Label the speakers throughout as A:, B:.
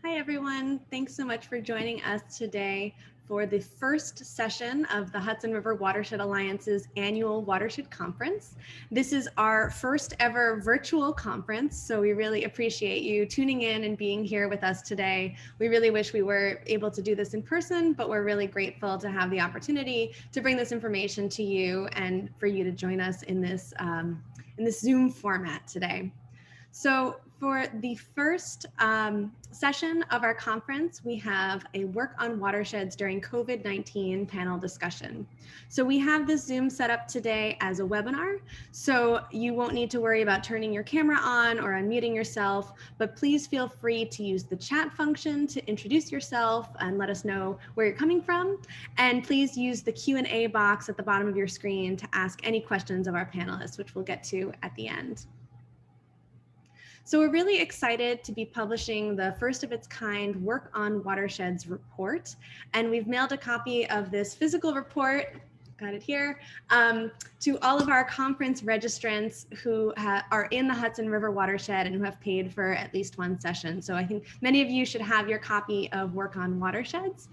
A: Hi, everyone. Thanks so much for joining us today for the first session of the Hudson River Watershed Alliance's annual Watershed Conference. This is our first ever virtual conference, so we really appreciate you tuning in and being here with us today. We really wish we were able to do this in person, but we're really grateful to have the opportunity to bring this information to you and for you to join us in this Zoom format today. So for the first session of our conference, we have a Work on Watersheds During COVID-19 panel discussion. So we have this Zoom set up today as a webinar, so you won't need to worry about turning your camera on or unmuting yourself, but please feel free to use the chat function to introduce yourself and let us know where you're coming from. And please use the Q&A box at the bottom of your screen to ask any questions of our panelists, which we'll get to at the end. So we're really excited to be publishing the first of its kind Work on Watersheds report. And we've mailed a copy of this physical report, got it here, to all of our conference registrants who are in the Hudson River watershed and who have paid for at least one session. So I think many of you should have your copy of Work on Watersheds.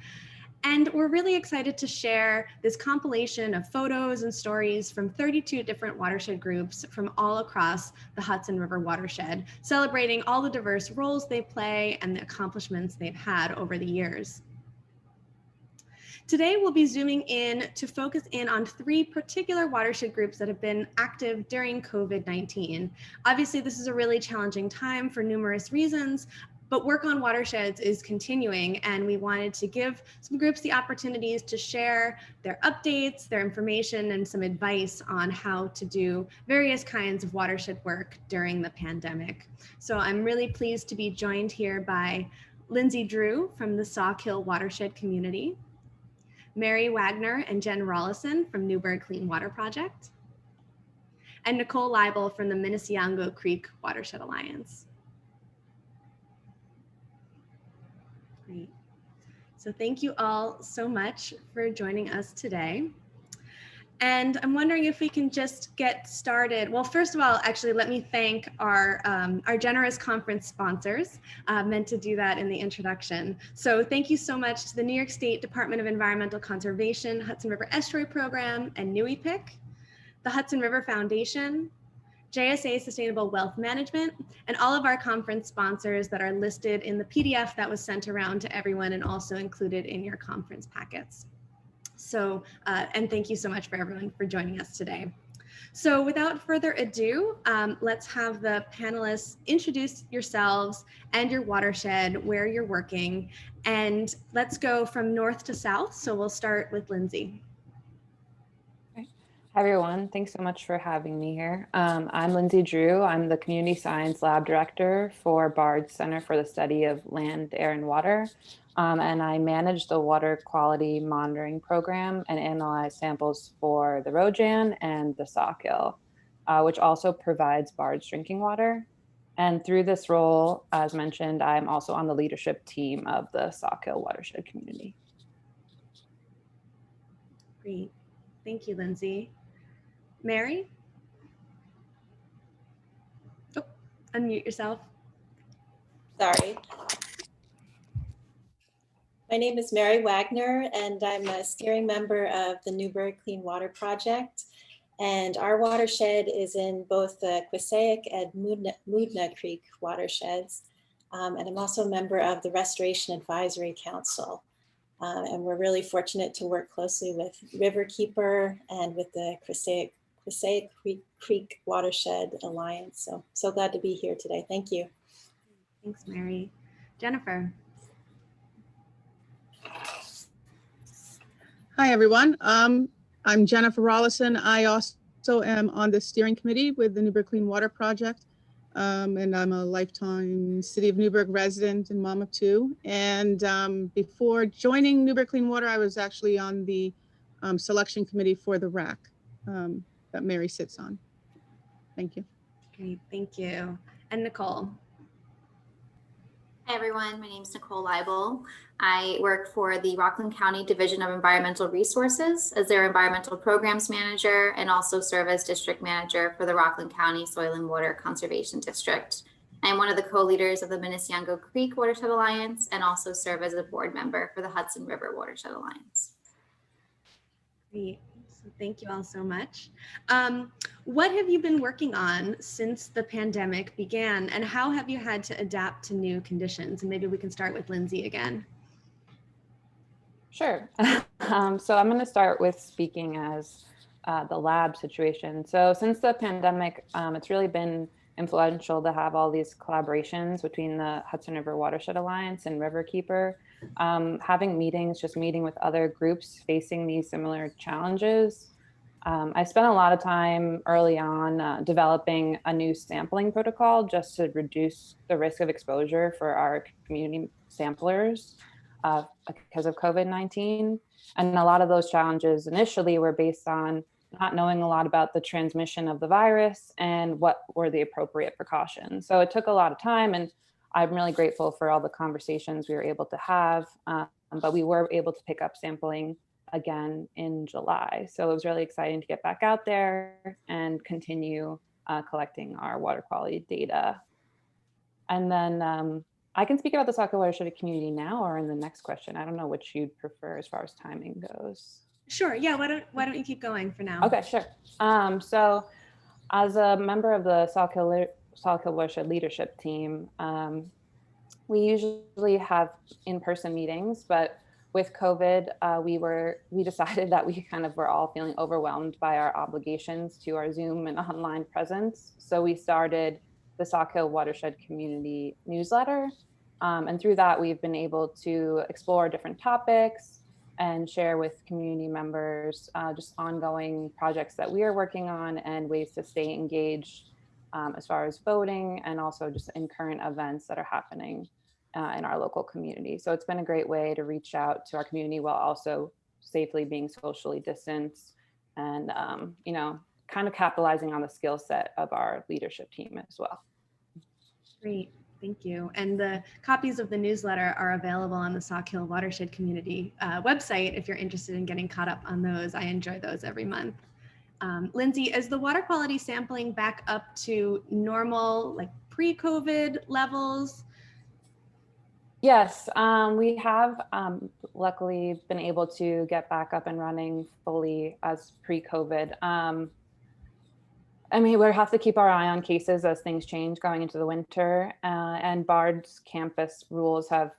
A: And we're really excited to share this compilation of photos and stories from 32 different watershed groups from all across the Hudson River watershed, celebrating all the diverse roles they play and the accomplishments they've had over the years. Today, we'll be zooming in to focus in on 3 particular watershed groups that have been active during COVID-19. Obviously, this is a really challenging time for numerous reasons, but Work on Watersheds is continuing, and we wanted to give some groups the opportunities to share their updates, their information, and some advice on how to do various kinds of watershed work during the pandemic. So I'm really pleased to be joined here by Lindsey Drew from the Saw Kill Watershed Community, Mary Wagner and Jen Rawlison from Newburgh Clean Water Project, and Nicole Libel from the Minisceongo Creek Watershed Alliance. Great. So thank you all so much for joining us today. And I'm wondering if we can just get started. Well, first of all, actually, let me thank our generous conference sponsors. Meant to do that in the introduction. So thank you so much to the New York State Department of Environmental Conservation, Hudson River Estuary Program, and NUIPIC, the Hudson River Foundation, JSA Sustainable Wealth Management, and all of our conference sponsors that are listed in the PDF that was sent around to everyone and also included in your conference packets. So, and thank you so much for everyone for joining us today. So without further ado, let's have the panelists introduce yourselves and your watershed, where you're working, and let's go from north to south. So we'll start with Lindsey.
B: Hi, everyone. Thanks so much for having me here. I'm Lindsey Drew. I'm the Community Science Lab Director for Bard's Center for the Study of Land, Air, and Water. And I manage the water quality monitoring program and analyze samples for the Rojan and the Saw Kill, which also provides Bard's drinking water. And through this role, as mentioned, I'm also on the leadership team of the Saw Kill Watershed Community.
A: Great. Thank you, Lindsey. Mary? Oh, unmute yourself.
C: Sorry. My name is Mary Wagner, and I'm a steering member of the Newburgh Clean Water Project. And our watershed is in both the Quissaic and Moodna Creek watersheds. And I'm also a member of the Restoration Advisory Council. And we're really fortunate to work closely with Riverkeeper and with the Quissaic Creek Watershed Alliance. So glad to be here today. Thank you.
A: Thanks, Mary. Jennifer.
D: Hi, everyone. I'm Jennifer Rawlison. I also am on the steering committee with the Newburgh Clean Water Project. And I'm a lifetime City of Newburgh resident and mom of 2. And before joining Newburgh Clean Water, I was actually on the selection committee for the RAC that Mary sits on. Thank you.
A: Great, thank you. And Nicole.
E: Hi everyone, my name is Nicole Libel. I work for the Rockland County Division of Environmental Resources as their environmental programs manager and also serve as district manager for the Rockland County Soil and Water Conservation District. I am one of the co-leaders of the Minisceongo Creek Watershed Alliance and also serve as a board member for the Hudson River Watershed Alliance.
A: Great. So thank you all so much. What have you been working on since the pandemic began, and how have you had to adapt to new conditions? And maybe we can start with Lindsey again.
B: Sure. So I'm going to start with speaking as the lab situation. So since the pandemic, it's really been influential to have all these collaborations between the Hudson River Watershed Alliance and Riverkeeper, having meetings, just meeting with other groups facing these similar challenges. I spent a lot of time early on developing a new sampling protocol just to reduce the risk of exposure for our community samplers because of COVID-19. And a lot of those challenges initially were based on not knowing a lot about the transmission of the virus and what were the appropriate precautions. So it took a lot of time, and I'm really grateful for all the conversations we were able to have, but we were able to pick up sampling again in July. So it was really exciting to get back out there and continue collecting our water quality data. And then I can speak about the Saw Kill Watershed Community now or in the next question. I don't know which you'd prefer as far as timing goes.
A: Sure. Yeah. Why don't you keep going for now?
B: Okay, sure. So as a member of the Saw Kill Watershed leadership team, we usually have in-person meetings, but with COVID, we decided that we kind of were all feeling overwhelmed by our obligations to our Zoom and online presence. So we started the Saw Kill Watershed Community newsletter. And through that, we've been able to explore different topics and share with community members just ongoing projects that we are working on and ways to stay engaged as far as voting and also just in current events that are happening in our local community. So it's been a great way to reach out to our community while also safely being socially distanced and, kind of capitalizing on the skill set of our leadership team as well.
A: Great. Thank you. And the copies of the newsletter are available on the Saw Kill Watershed Community website if you're interested in getting caught up on those. I enjoy those every month. Lindsey, is the water quality sampling back up to normal, like pre-COVID levels?
B: Yes, we have luckily been able to get back up and running fully as pre-COVID. I mean, we'll have to keep our eye on cases as things change going into the winter, and BARD's campus rules have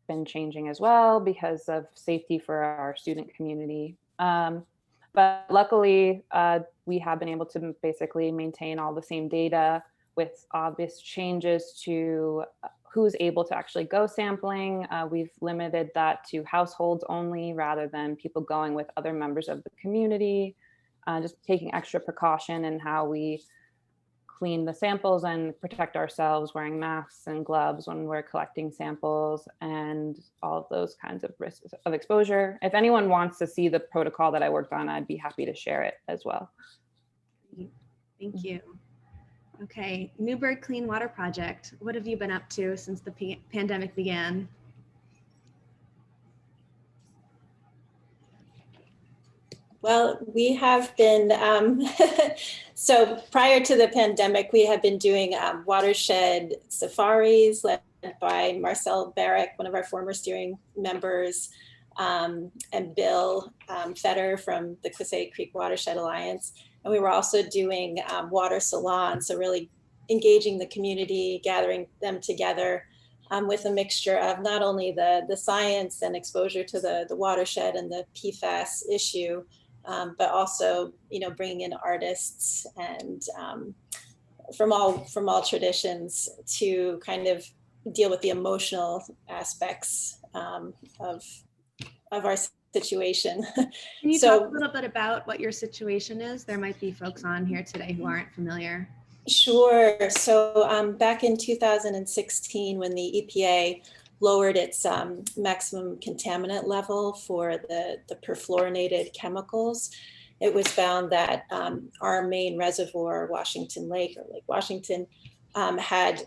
B: been changing as well because of safety for our student community. But luckily, we have been able to basically maintain all the same data with obvious changes to who's able to actually go sampling. We've limited that to households only rather than people going with other members of the community. Just taking extra precaution in how we clean the samples and protect ourselves, wearing masks and gloves when we're collecting samples and all of those kinds of risks of exposure. If anyone wants to see the protocol that I worked on, I'd be happy to share it as well.
A: Thank you. Okay, Newburgh Clean Water Project. What have you been up to since the pandemic began?
C: Well, we have been, so prior to the pandemic, we have been doing watershed safaris led by Marcel Barrick, one of our former steering members, and Bill Fetter from the Quissegg Creek Watershed Alliance. And we were also doing water salons, so really engaging the community, gathering them together with a mixture of not only the science and exposure to the watershed and the PFAS issue, but also, bringing in artists and from all traditions to kind of deal with the emotional aspects of our situation.
A: Can you talk a little bit about what your situation is? There might be folks on here today who aren't familiar.
C: Sure. So back in 2016, when the EPA lowered its maximum contaminant level for the perfluorinated chemicals, it was found that our main reservoir, Washington Lake or Lake Washington, had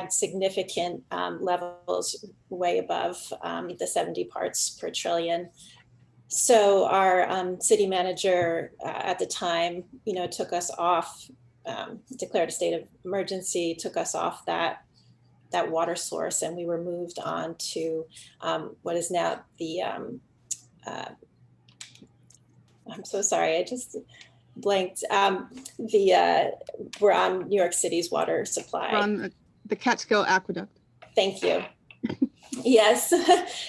C: significant levels way above the 70 parts per trillion. So our city manager at the time, took us off declared a state of emergency, took us off that water source, and we were moved on to what is now the, I'm so sorry, I just blanked. We're on New York City's water supply.
D: We're on the Catskill Aqueduct.
C: Thank you. Yes.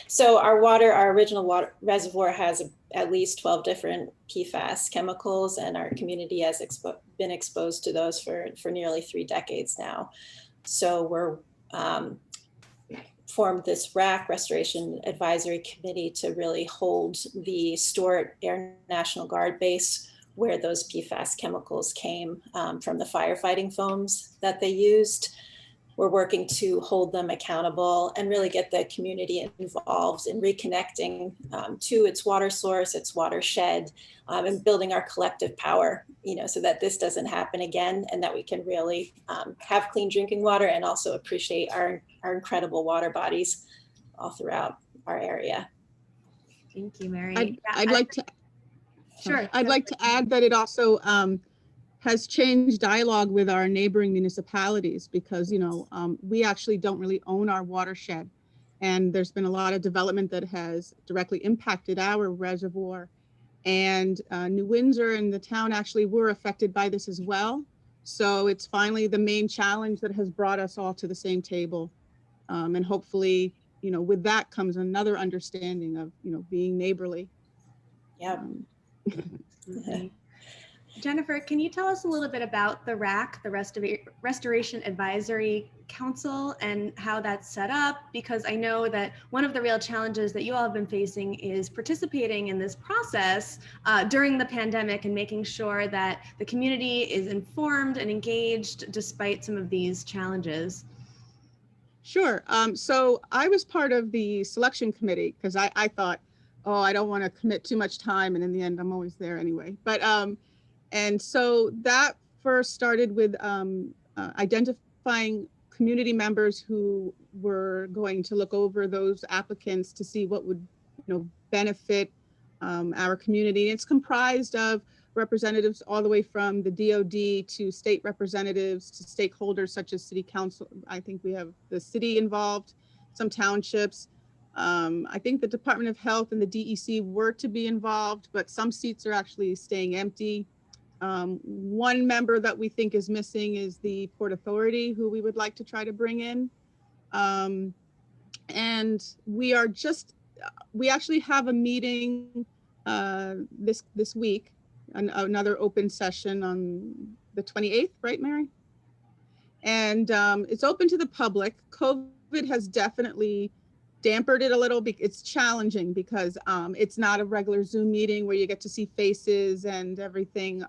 C: So our original water reservoir has at least 12 different PFAS chemicals, and our community has been exposed to those for nearly 3 decades now. So we're formed this RAC, Restoration Advisory Committee, to really hold the Stewart Air National Guard base where those PFAS chemicals came from the firefighting foams that they used. We're working to hold them accountable and really get the community involved in reconnecting to its water source, its watershed, and building our collective power, so that this doesn't happen again, and that we can really have clean drinking water and also appreciate our incredible water bodies all throughout our area.
A: Thank you, Mary.
D: I'd like to.
A: Sure.
D: I'd like to add that it also has changed dialogue with our neighboring municipalities, because we actually don't really own our watershed, and there's been a lot of development that has directly impacted our reservoir, and New Windsor and the town actually were affected by this as well. So it's finally the main challenge that has brought us all to the same table, and hopefully with that comes another understanding of being neighborly.
C: Yeah.
A: Jennifer, can you tell us a little bit about the RAC, the Restoration Advisory Council, and how that's set up? Because I know that one of the real challenges that you all have been facing is participating in this process during the pandemic and making sure that the community is informed and engaged despite some of these challenges.
D: Sure. So I was part of the selection committee because I thought, oh, I don't want to commit too much time, and in the end, I'm always there anyway. But and so that first started with identifying community members who were going to look over those applicants to see what would benefit our community. It's comprised of representatives all the way from the DOD to state representatives to stakeholders such as city council. I think we have the city involved, some townships. I think the Department of Health and the DEC were to be involved, but some seats are actually staying empty. One member that we think is missing is the Port Authority, who we would like to try to bring in. And we actually have a meeting this week, another open session on the 28th, right, Mary? And it's open to the public. COVID has definitely dampened it a little. It's challenging because it's not a regular Zoom meeting where you get to see faces and everything.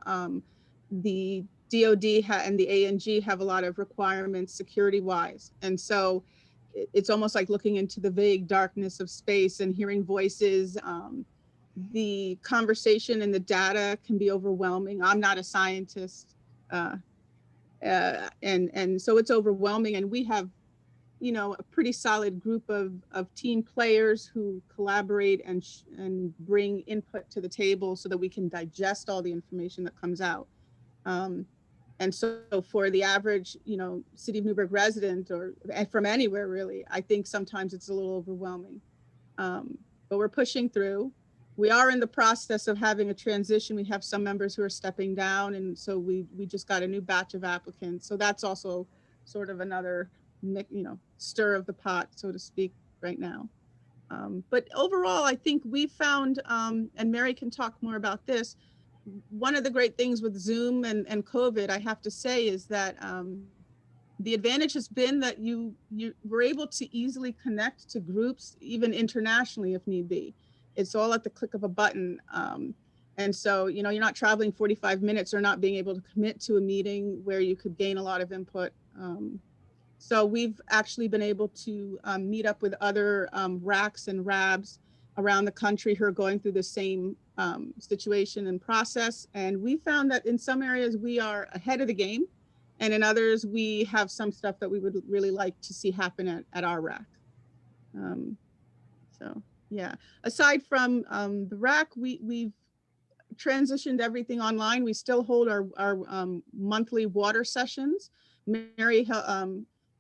D: The DOD and the ANG have a lot of requirements security-wise. And so it's almost like looking into the vague darkness of space and hearing voices. The conversation and the data can be overwhelming. I'm not a scientist. And so it's overwhelming. And we have a pretty solid group of team players who collaborate and bring input to the table so that we can digest all the information that comes out. And so for the average, City of Newberg resident or from anywhere really, I think sometimes it's a little overwhelming. But we're pushing through. We are in the process of having a transition. We have some members who are stepping down, and so we just got a new batch of applicants. So that's also sort of another stir of the pot, so to speak, right now. But overall, I think we found, and Mary can talk more about this, one of the great things with Zoom and COVID, I have to say, is that the advantage has been that you were able to easily connect to groups, even internationally if need be. It's all at the click of a button. And so, you're not traveling 45 minutes or not being able to commit to a meeting where you could gain a lot of input. So we've actually been able to meet up with other RACs and RABs around the country who are going through the same situation and process. And we found that in some areas we are ahead of the game, and in others we have some stuff that we would really like to see happen at our RAC. So yeah, aside from the RAC, we've transitioned everything online. We still hold our monthly water sessions. Mary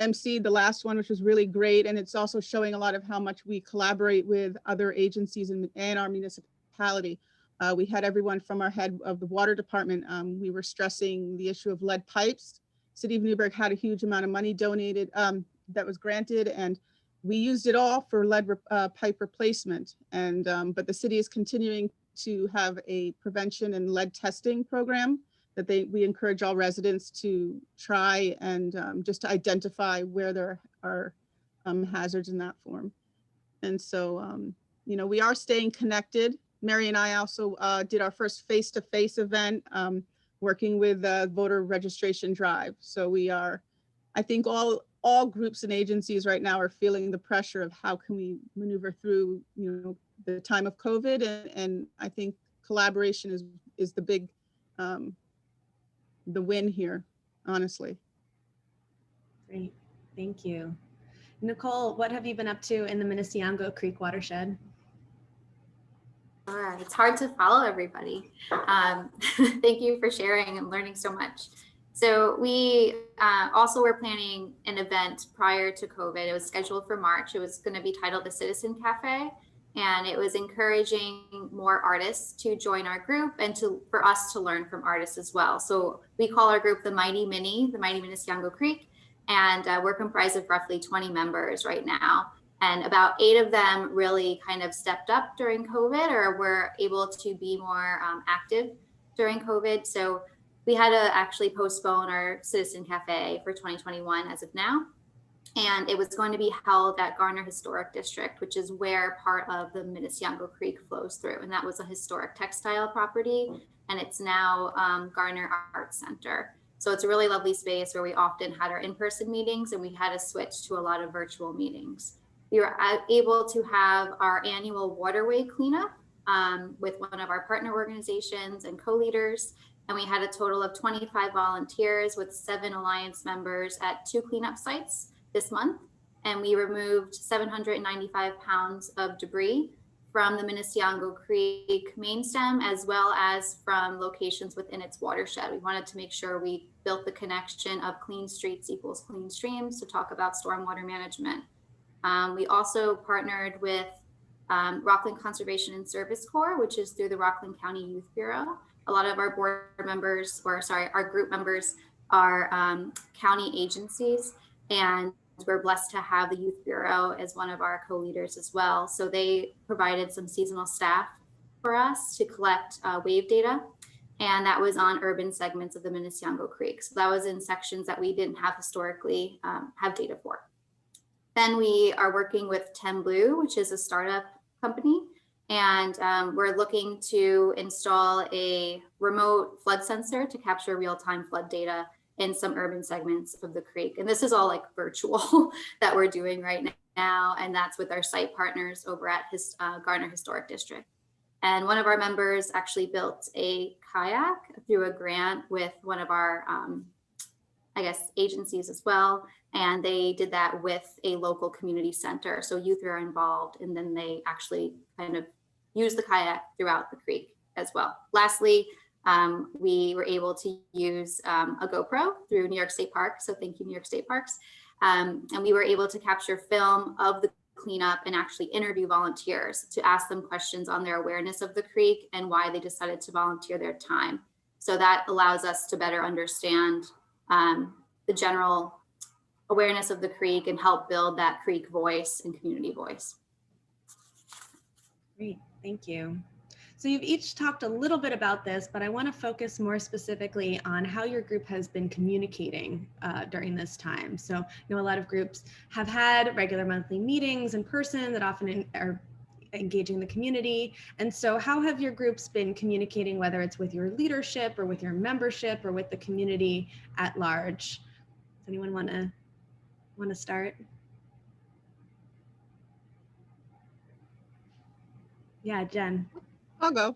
D: emceed the last one, which was really great. And it's also showing a lot of how much we collaborate with other agencies and our municipality. We had everyone from our head of the water department. We were stressing the issue of lead pipes. City of Newberg had a huge amount of money donated that was granted, and we used it all for lead pipe replacement. And but the city is continuing to have a prevention and lead testing program that we encourage all residents to try and just to identify where there are hazards in that form. And so, you know, we are staying connected. Mary and I also did our first face-to-face event working with voter registration drive. So we are, I think all groups and agencies right now are feeling the pressure of how can we maneuver through, you know, the time of COVID, and I think collaboration is the big, the win here, honestly.
A: Great, thank you. Nicole, what have you been up to in the Minisceongo Creek Watershed?
E: It's hard to follow everybody. Thank you for sharing and learning so much. So we also were planning an event prior to COVID. It was scheduled for March. It was going to be titled the Citizen Cafe, and it was encouraging more artists to join our group and for us to learn from artists as well. So we call our group the Mighty Minisceongo Creek, and we're comprised of roughly 20 members right now. And about 8 of them really kind of stepped up during COVID, or were able to be more active during COVID. So we had to actually postpone our Citizen Cafe for 2021 as of now. And it was going to be held at Wagner Historic District, which is where part of the Minisceongo Creek flows through. And that was a historic textile property, and it's now Wagner Arts Center. So it's a really lovely space where we often had our in-person meetings, and we had to switch to a lot of virtual meetings. We were able to have our annual Waterway Cleanup with one of our partner organizations and co-leaders. And we had a total of 25 volunteers with 7 Alliance members at 2 cleanup sites this month. And we removed 795 pounds of debris from the Minisceongo Creek main stem, as well as from locations within its watershed. We wanted to make sure we built the connection of clean streets equals clean streams to talk about stormwater management. We also partnered with Rockland Conservation and Service Corps, which is through the Rockland County Youth Bureau. A lot of our board members, our group members are county agencies, and we're blessed to have the Youth Bureau as one of our co-leaders as well. So they provided some seasonal staff for us to collect wave data, and that was on urban segments of the Minisceongo Creek. So that was in sections that we didn't have historically have data for. Then we are working with 10 Blue, which is a startup company, and we're looking to install a remote flood sensor to capture real-time flood data in some urban segments of the creek. And this is all like virtual that we're doing right now, and that's with our site partners over at Wagner Historic District. And one of our members actually built a kayak through a grant with one of our, agencies as well. And they did that with a local community center. So youth are involved, and then they actually kind of use the kayak throughout the creek as well. Lastly, we were able to use a GoPro through New York State Park. So thank you, New York State Parks. And we were able to capture film of the cleanup and actually interview volunteers to ask them questions on their awareness of the creek and why they decided to volunteer their time. So that allows us to better understand the general awareness of the creek and help build that creek voice and community voice.
A: Great, thank you. So you've each talked a little bit about this, but I want to focus more specifically on how your group has been communicating during this time. So I know a lot of groups have had regular monthly meetings in person that often are engaging the community. And so how have your groups been communicating, whether it's with your leadership or with your membership or with the community at large? Does anyone want to start? Yeah, Jen.
D: I'll go.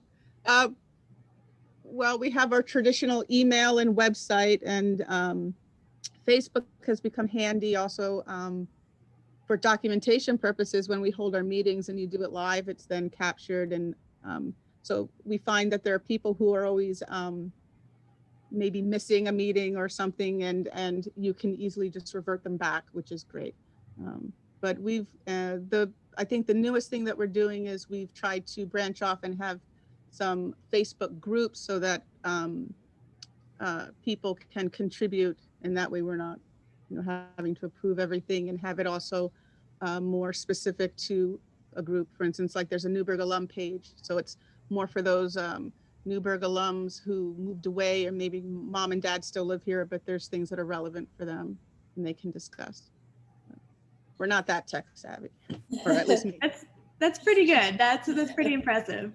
D: Well, we have our traditional email and website, and Facebook has become handy also for documentation purposes. When we hold our meetings and you do it live, it's then captured. And So we find that there are people who are always maybe missing a meeting or something, and you can easily just revert them back, which is great. But I think the newest thing that we're doing is we've tried to branch off and have some Facebook groups so that people can contribute, and that way we're not, having to approve everything, and have it also more specific to a group. For instance, like there's a Newberg alum page, so it's more for those Newberg alums who moved away, or maybe mom and dad still live here, but there's things that are relevant for them and they can discuss. We're not that tech savvy, or at least me.
A: That's pretty good. That's pretty impressive.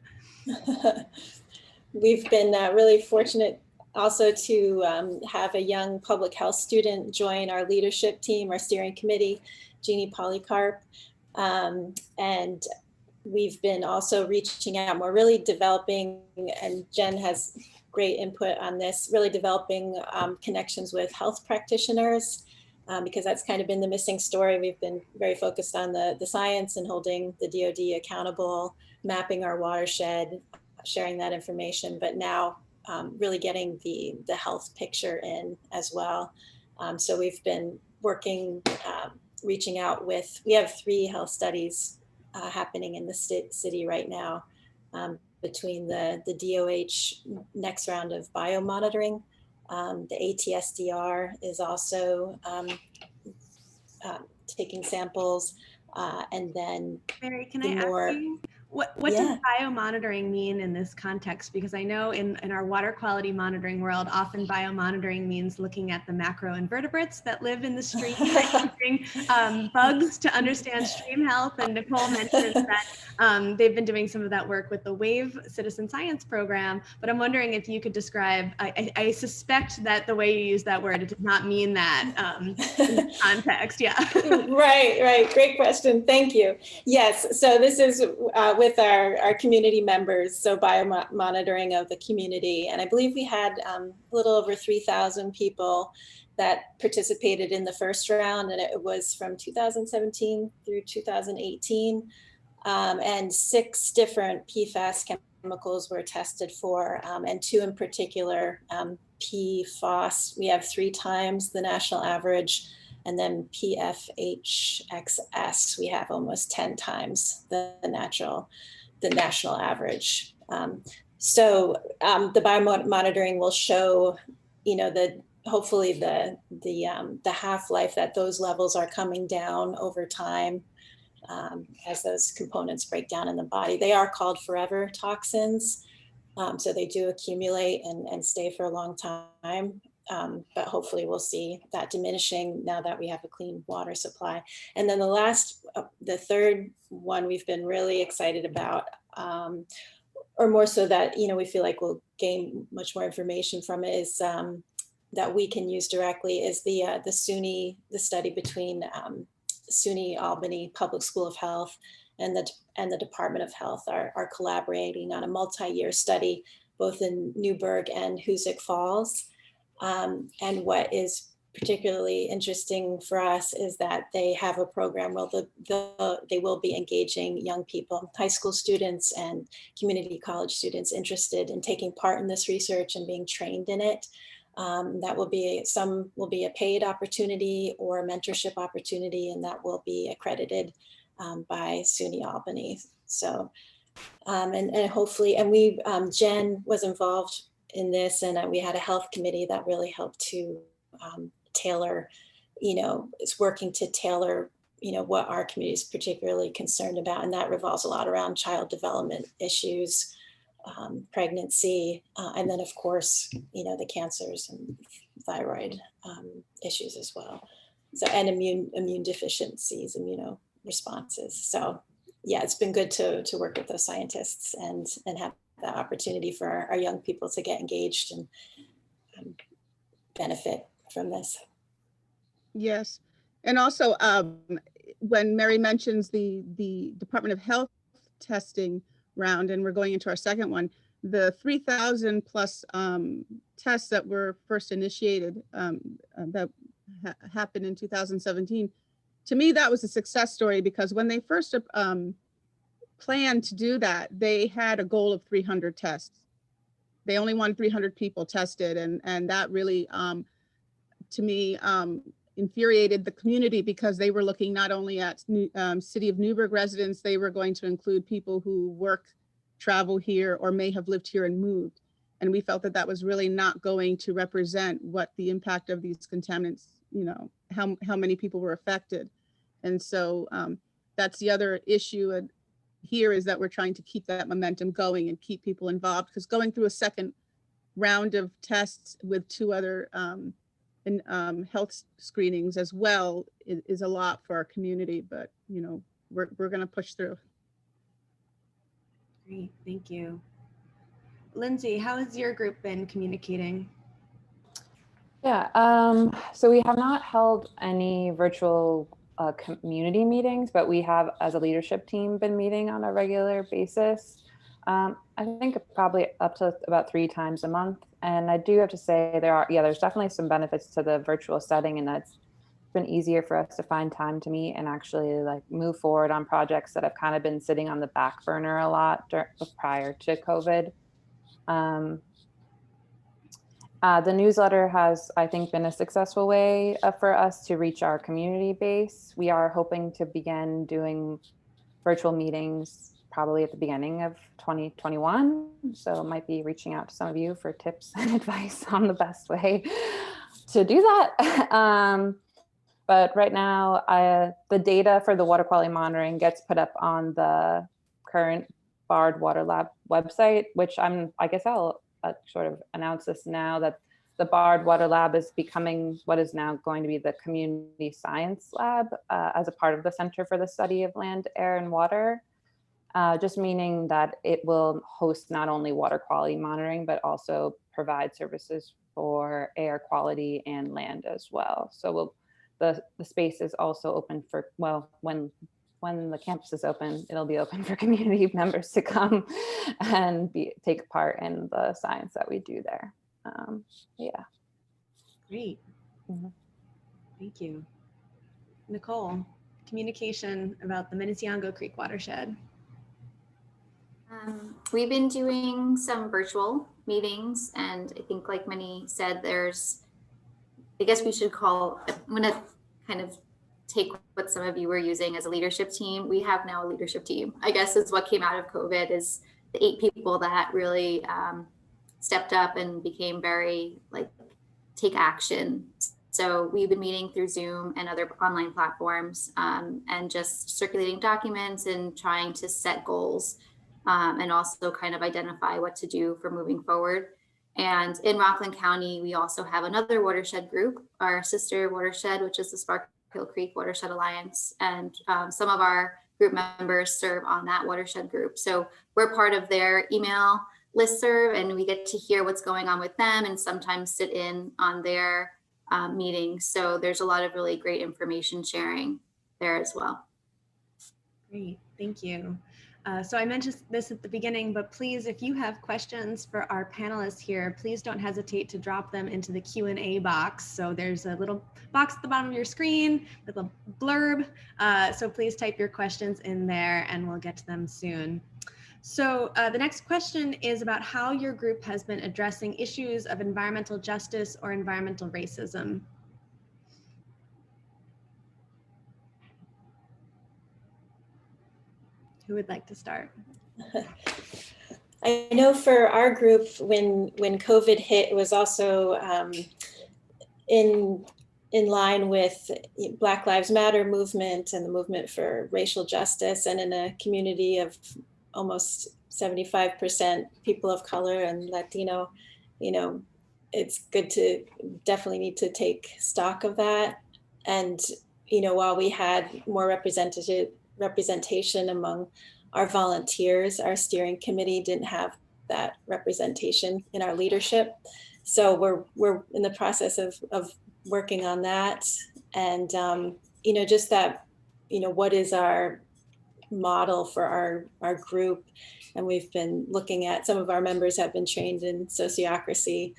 C: We've been really fortunate also to have a young public health student join our leadership team, our steering committee, Jeannie Polycarp. And we've been also reaching out more, really developing, and Jen has great input on this, really developing connections with health practitioners, because that's kind of been the missing story. We've been very focused on the science and holding the DoD accountable, mapping our watershed, sharing that information, but now really getting the health picture in as well. So we've been working, reaching out with, we have 3 health studies happening in the city right now, between the DOH next round of biomonitoring. The ATSDR is also taking samples, and then
A: Mary, can I ask you, what does biomonitoring mean in this context? Because I know in our water quality monitoring world, often biomonitoring means looking at the macroinvertebrates that live in the stream, like using bugs to understand stream health. And Nicole mentioned that they've been doing some of that work with the WAVE citizen science program, but I'm wondering if you could describe, I suspect that the way you use that word, it does not mean that in this context. Yeah.
C: Right. Great question. Thank you. Yes. So this is with our community members, so biomonitoring of the community. And I believe we had a little over 3,000 people that participated in the first round, and it was from 2017 through 2018. And 6 different PFAS chemicals were tested for, and 2 in particular, PFOS. We have 3 times the national average, and then PFHXS, we have almost 10 times the national average. So the biomonitoring will show, hopefully the half-life that those levels are coming down over time as those components break down in the body. They are called forever toxins, so they do accumulate and stay for a long time. But hopefully we'll see that diminishing now that we have a clean water supply. And then the third one we've been really excited about, or more so that, we feel like we'll gain much more information from it, is that we can use directly, is the study between SUNY Albany Public School of Health and the Department of Health are collaborating on a multi-year study, both in Newberg and Hoosick Falls. And what is particularly interesting for us is that they have a program where they will be engaging young people, high school students and community college students interested in taking part in this research and being trained in it. That will be, some will be a paid opportunity or a mentorship opportunity, and that will be accredited by SUNY Albany. So, and hopefully, and Jen was involved in this, and we had a health committee that really helped to tailor, it's working to tailor, what our community is particularly concerned about. And that revolves a lot around child development issues, pregnancy, and then of course, the cancers and thyroid issues as well. So, and immune deficiencies, responses. So yeah, it's been good to work with those scientists and have that opportunity for our young people to get engaged and benefit from this.
D: Yes. And also when Mary mentions the Department of Health testing round, and we're going into our second one, the 3,000 plus tests that were first initiated that happened in 2017, to me, that was a success story, because when they first plan to do that, they had a goal of 300 tests. They only wanted 300 people tested, and that really, to me, infuriated the community, because they were looking not only at City of Newberg residents, they were going to include people who work, travel here, or may have lived here and moved. And we felt that that was really not going to represent what the impact of these contaminants, you know, how many people were affected. And so that's the other issue here, is that we're trying to keep that momentum going and keep people involved, because going through a second round of tests with 2 other health screenings as well is a lot for our community, but you know, we're going to push through.
A: Great, thank you. Lindsey, how has your group been communicating?
B: Yeah, so we have not held any virtual community meetings, but we have, as a leadership team, been meeting on a regular basis. I think probably up to about 3 times a month. And I do have to say there's definitely some benefits to the virtual setting, and that's been easier for us to find time to meet and actually like move forward on projects that have kind of been sitting on the back burner a lot prior to COVID. The newsletter has, I think, been a successful way for us to reach our community base. We are hoping to begin doing virtual meetings probably at the beginning of 2021. So might be reaching out to some of you for tips and advice on the best way to do that. But right now, the data for the water quality monitoring gets put up on the current Bard Water Lab website, which I guess I'll sort of announce this now, that the Bard Water Lab is becoming what is now going to be the Community Science Lab as a part of the Center for the Study of Land, Air, and Water. Just meaning that it will host not only water quality monitoring, but also provide services for air quality and land as well. So the space is also open for, well, when the campus is open, it'll be open for community members to come and take part in the science that we do there. Yeah.
A: Great. Thank you. Nicole, communication about the Minisceongo Creek Watershed.
E: We've been doing some virtual meetings, and I think, like many said, I guess we should I'm going to kind of take what some of you were using as a leadership team. We have now a leadership team, I guess, is what came out of COVID, is the 8 people that really stepped up and became very take action. So we've been meeting through Zoom and other online platforms, and just circulating documents and trying to set goals, and also kind of identify what to do for moving forward. And in Rockland County, we also have another watershed group, our sister watershed, which is the Saw Kill Creek Watershed Alliance. And some of our group members serve on that watershed group. So we're part of their email listserv, and we get to hear what's going on with them and sometimes sit in on their meetings. So there's a lot of really great information sharing there as well.
A: Great, thank you. So I mentioned this at the beginning, but please, if you have questions for our panelists here, please don't hesitate to drop them into the Q&A box. So there's a little box at the bottom of your screen with a blurb. So please type your questions in there and we'll get to them soon. So the next question is about how your group has been addressing issues of environmental justice or environmental racism. Who would like to start?
C: I know for our group, when COVID hit, it was also in line with Black Lives Matter movement and the movement for racial justice, and in a community of almost 75% people of color and Latino, it's good to definitely need to take stock of that. And, while we had more representation among our volunteers, our steering committee didn't have that representation in our leadership. So we're in the process of working on that. And, just that, what is our model for our group? And we've been looking at, some of our members have been trained in sociocracy,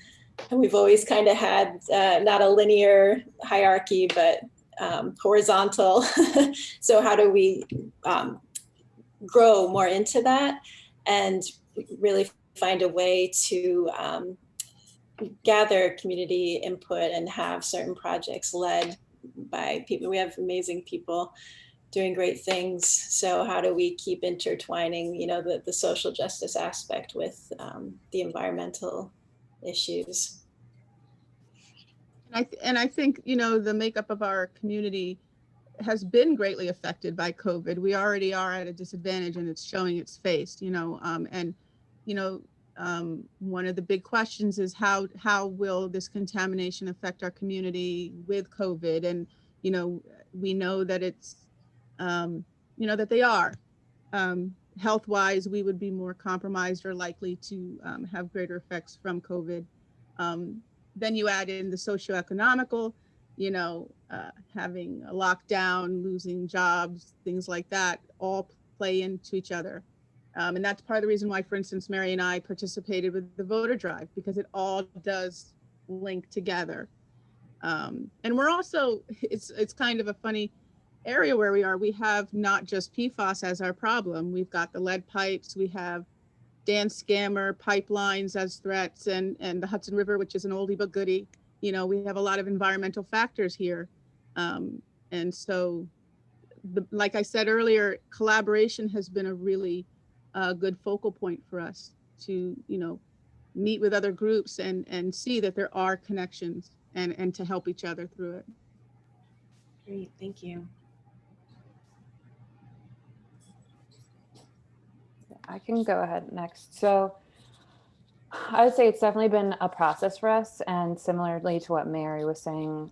C: and we've always kind of had not a linear hierarchy, but horizontal. So how do we grow more into that and really find a way to gather community input and have certain projects led by people. We have amazing people doing great things. So how do we keep intertwining, you know, the social justice aspect with the environmental issues?
D: And I think, you know, the makeup of our community has been greatly affected by COVID. We already are at a disadvantage, and it's showing its face, you know, and, you know, one of the big questions is how will this contamination affect our community with COVID? And, you know, we know that it's, you know, that they are. Health-wise, we would be more compromised or likely to have greater effects from COVID. Then you add in the socioeconomical, you know, having a lockdown, losing jobs, things like that, all play into each other. And that's part of the reason why, for instance, Mary and I participated with the voter drive, because it all does link together. And we're also, it's kind of a funny area where we are. We have not just PFAS as our problem. We've got the lead pipes, we have dance scammer pipelines as threats, and the Hudson River, which is an oldie but goodie. You know, we have a lot of environmental factors here. And so, like I said earlier, collaboration has been a really good focal point for us to, you know, meet with other groups and see that there are connections and to help each other through it.
A: Great, thank you.
B: I can go ahead next. So I would say it's definitely been a process for us, and similarly to what Mary was saying,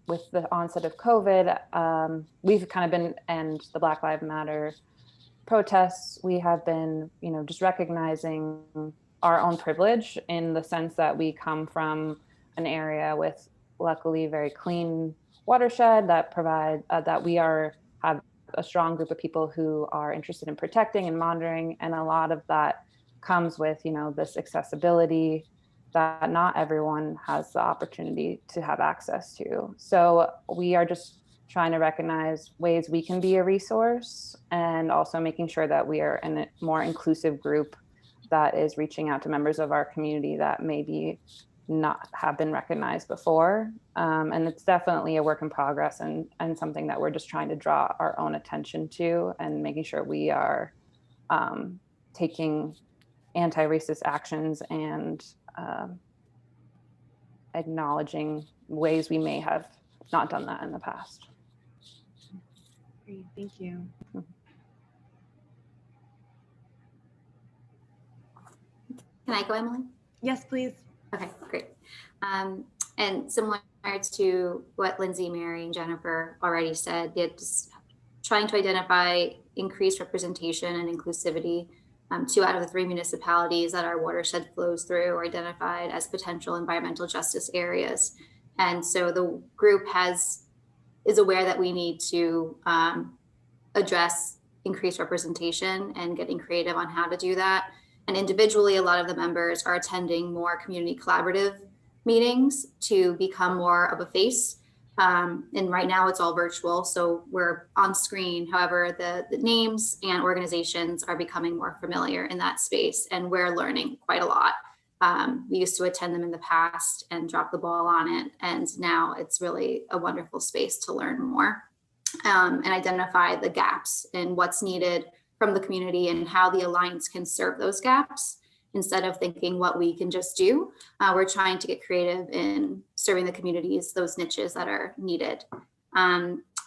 B: with the onset of COVID, we've kind of been, and the Black Lives Matter protests, we have been, you know, just recognizing our own privilege in the sense that we come from an area with luckily very clean watershed that provide that we have a strong group of people who are interested in protecting and monitoring, and a lot of that comes with, you know, this accessibility that not everyone has the opportunity to have access to. So we are just trying to recognize ways we can be a resource, and also making sure that we are in a more inclusive group that is reaching out to members of our community that maybe not have been recognized before. And it's definitely a work in progress, and something that we're just trying to draw our own attention to, and making sure we are taking anti-racist actions and acknowledging ways we may have not done that in the past.
A: Great, thank you.
E: Can I go, Emily?
A: Yes, please.
E: Okay, great. And similar to what Lindsey, Mary, and Jennifer already said, it's trying to identify increased representation and inclusivity. 2 out of the 3 municipalities that our watershed flows through are identified as potential environmental justice areas. And so the group is aware that we need to address increased representation and getting creative on how to do that. And individually, a lot of the members are attending more community collaborative meetings to become more of a face. And right now it's all virtual, so we're on screen. However, the names and organizations are becoming more familiar in that space, and we're learning quite a lot. We used to attend them in the past and drop the ball on it, and now it's really a wonderful space to learn more and identify the gaps in what's needed from the community and how the Alliance can serve those gaps. Instead of thinking what we can just do, we're trying to get creative in serving the communities, those niches that are needed.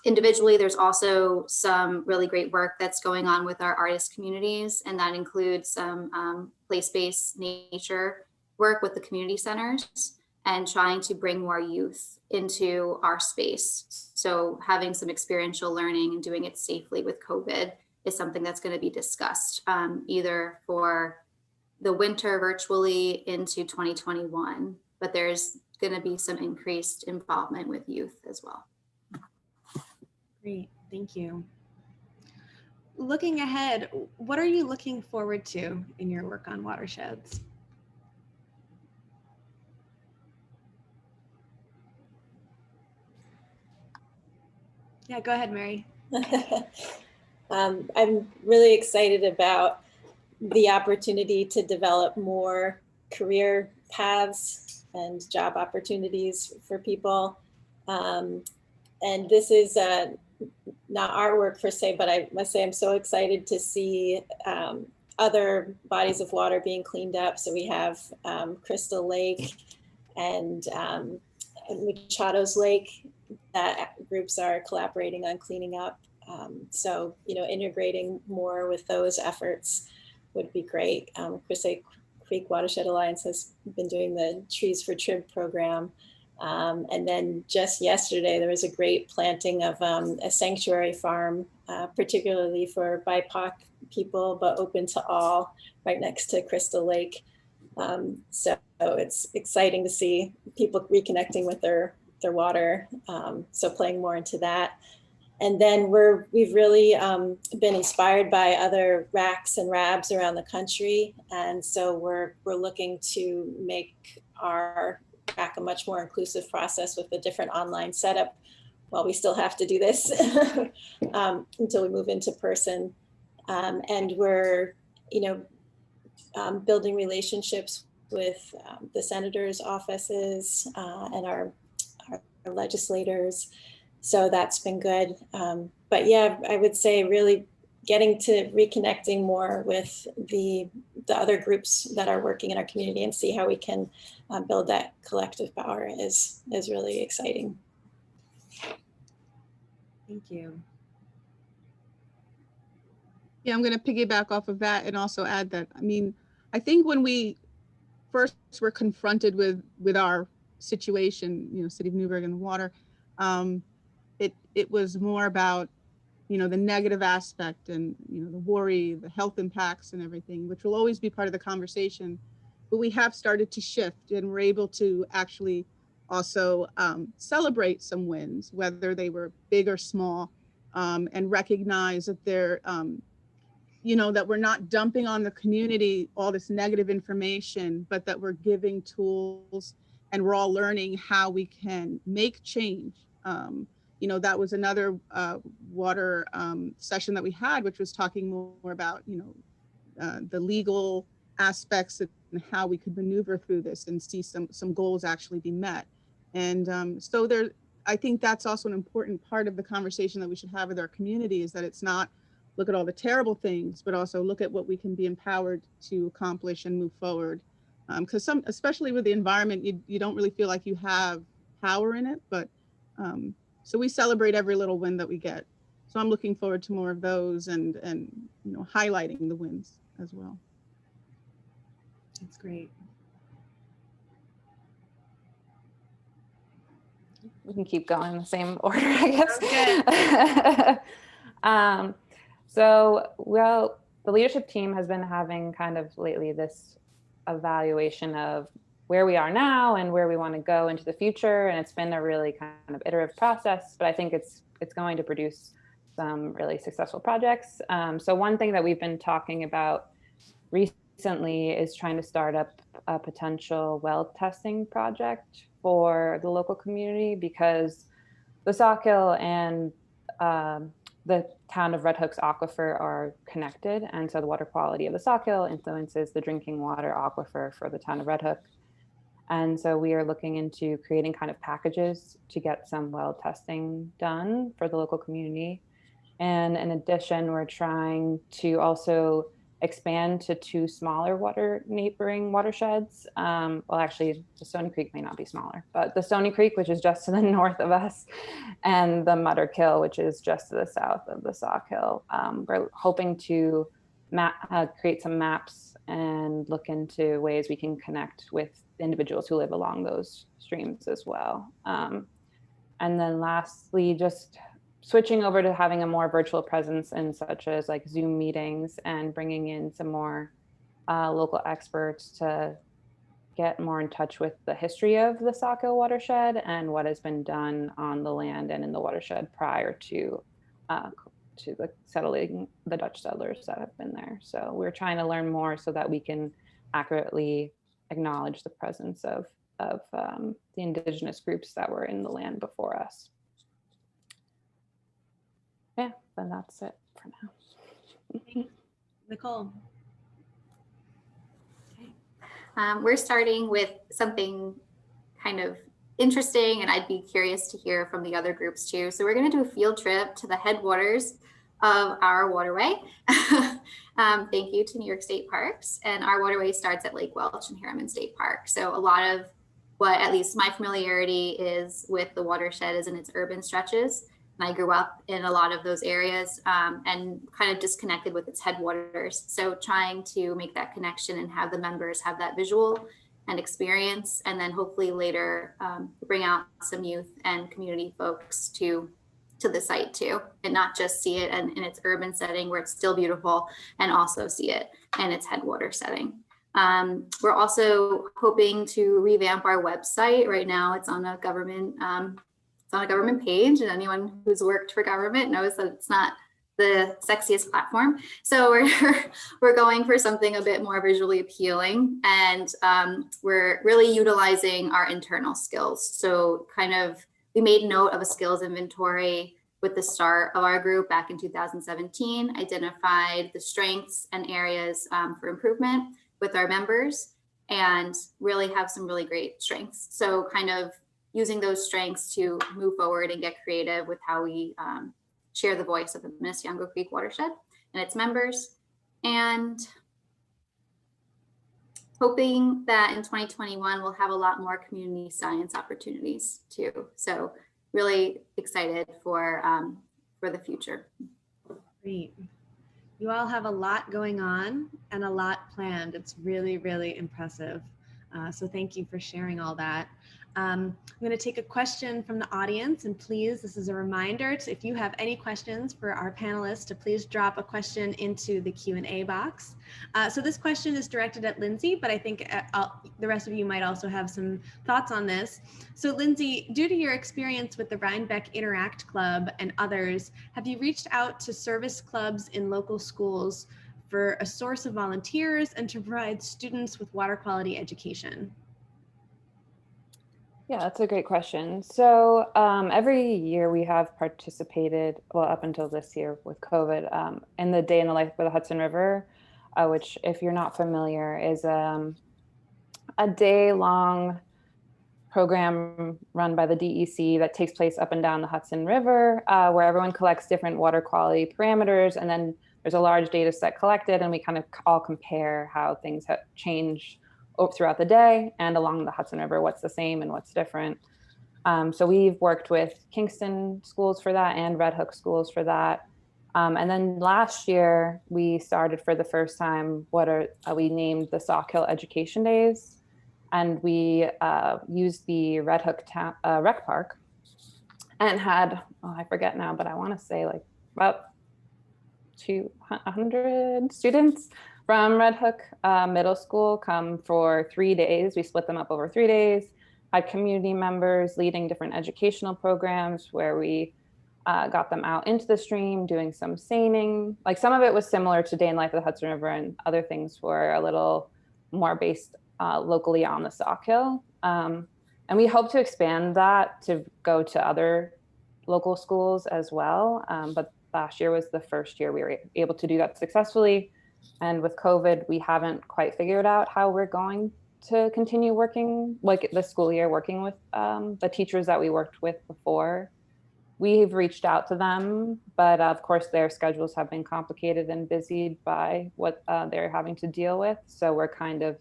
E: Individually, there's also some really great work that's going on with our artist communities, and that includes some place-based nature work with the community centers and trying to bring more youth into our space. So having some experiential learning and doing it safely with COVID is something that's going to be discussed either for the winter virtually into 2021, but there's going to be some increased involvement with youth as well.
A: Great, thank you. Looking ahead, what are you looking forward to in your work on watersheds? Yeah, go ahead, Mary.
C: I'm really excited about the opportunity to develop more career paths and job opportunities for people. And this is not our work per se, but I must say I'm so excited to see other bodies of water being cleaned up. So we have Crystal Lake and Machado's Lake that groups are collaborating on cleaning up. So, you know, integrating more with those efforts would be great. Minisceongo Creek Watershed Alliance has been doing the Trees for Trib program. And then just yesterday, there was a great planting of a sanctuary farm, particularly for BIPOC people, but open to all, right next to Crystal Lake. So it's exciting to see people reconnecting with their water. So playing more into that. And then we've really been inspired by other RACs and RABs around the country. And so we're looking to make our RAC a much more inclusive process with a different online setup while we still have to do this until we move into person. And we're, you know, building relationships with the senators' offices and our legislators. So that's been good. But yeah, I would say really getting to reconnecting more with the other groups that are working in our community and see how we can build that collective power is really exciting.
A: Thank you.
D: Yeah, I'm going to piggyback off of that and also add that, I mean, I think when we first were confronted with our situation, you know, City of Newberg and the water, it was more about, you know, the negative aspect and, you know, the worry, the health impacts and everything, which will always be part of the conversation. But we have started to shift and we're able to actually also celebrate some wins, whether they were big or small, and recognize that they're, you know, that we're not dumping on the community all this negative information, but that we're giving tools and we're all learning how we can make change. You know, that was another water session that we had, which was talking more about, you know, the legal aspects and how we could maneuver through this and see some goals actually be met. And so there, I think that's also an important part of the conversation that we should have with our community, is that it's not look at all the terrible things, but also look at what we can be empowered to accomplish and move forward. Because especially with the environment, you don't really feel like you have power in it, but so we celebrate every little win that we get. So I'm looking forward to more of those and you know, highlighting the wins as well.
A: That's great.
B: We can keep going in the same order, I guess. So, well, the leadership team has been having kind of lately this evaluation of where we are now and where we want to go into the future. And it's been a really kind of iterative process, but I think it's going to produce some really successful projects. So one thing that we've been talking about recently is trying to start up a potential well testing project for the local community, because the Saw Kill and the town of Red Hook's aquifer are connected. And so the water quality of the Saw Kill influences the drinking water aquifer for the town of Red Hook. And so we are looking into creating kind of packages to get some well testing done for the local community. And in addition, we're trying to also expand to 2 smaller neighboring watersheds. Well, actually, the Stony Creek may not be smaller, but the Stony Creek, which is just to the north of us, and the Mutter Kill, which is just to the south of the Saw Kill. We're hoping to create some maps and look into ways we can connect with individuals who live along those streams as well. And then lastly, just switching over to having a more virtual presence in such as like Zoom meetings and bringing in some more local experts to get more in touch with the history of the Saw Kill watershed and what has been done on the land and in the watershed prior to the settling, the Dutch settlers that have been there. So we're trying to learn more so that we can accurately acknowledge the presence of the indigenous groups that were in the land before us. Yeah, then that's it for now.
A: Nicole.
E: We're starting with something kind of interesting, and I'd be curious to hear from the other groups too. So we're going to do a field trip to the headwaters of our waterway. Thank you to New York State Parks. And our waterway starts at Lake Welch and Harriman State Park. So a lot of what at least my familiarity is with the watershed is in its urban stretches. And I grew up in a lot of those areas and kind of disconnected with its headwaters. So trying to make that connection and have the members have that visual and experience, and then hopefully later bring out some youth and community folks to the site too, and not just see it in its urban setting where it's still beautiful, and also see it in its headwater setting. We're also hoping to revamp our website. Right now it's on a government page, and anyone who's worked for government knows that it's not the sexiest platform. So we're going for something a bit more visually appealing, and we're really utilizing our internal skills. So kind of we made note of a skills inventory with the start of our group back in 2017, identified the strengths and areas for improvement with our members, and really have some really great strengths. So kind of using those strengths to move forward and get creative with how we share the voice of the Minisceongo Creek Watershed and its members, and hoping that in 2021 we'll have a lot more community science opportunities too. So really excited for the future. Great.
A: You all have a lot going on and a lot planned. It's really, really impressive. So thank you for sharing all that. I'm going to take a question from the audience, and please, this is a reminder to, if you have any questions for our panelists, to please drop a question into the Q&A box. So this question is directed at Lindsey, but I think the rest of you might also have some thoughts on this. So Lindsey, due to your experience with the Rhinebeck Interact Club and others, have you reached out to service clubs in local schools for a source of volunteers and to provide students with water quality education?
B: Yeah, that's a great question. So every year we have participated, well, up until this year with COVID, in the Day in the Life of the Hudson River, which, if you're not familiar, is a day-long program run by the DEC that takes place up and down the Hudson River, where everyone collects different water quality parameters, and then there's a large data set collected, and we kind of all compare how things have changed throughout the day and along the Hudson River, what's the same and what's different. So we've worked with Kingston schools for that and Red Hook schools for that. And then last year we started for the first time we named the Saw Kill Education Days, and we used the Red Hook Rec Park and had, I forget now, but I want to say like about 200 students from Red Hook Middle School come for 3 days. We split them up over 3 days, had community members leading different educational programs where we got them out into the stream, doing some seining. Like, some of it was similar to Day in Life of the Hudson River, and other things were a little more based locally on the Saw Kill. And we hope to expand that to go to other local schools as well. But last year was the first year we were able to do that successfully. And with COVID, we haven't quite figured out how we're going to continue working, like the school year, working with the teachers that we worked with before. We've reached out to them, but of course their schedules have been complicated and busied by what they're having to deal with. So we're kind of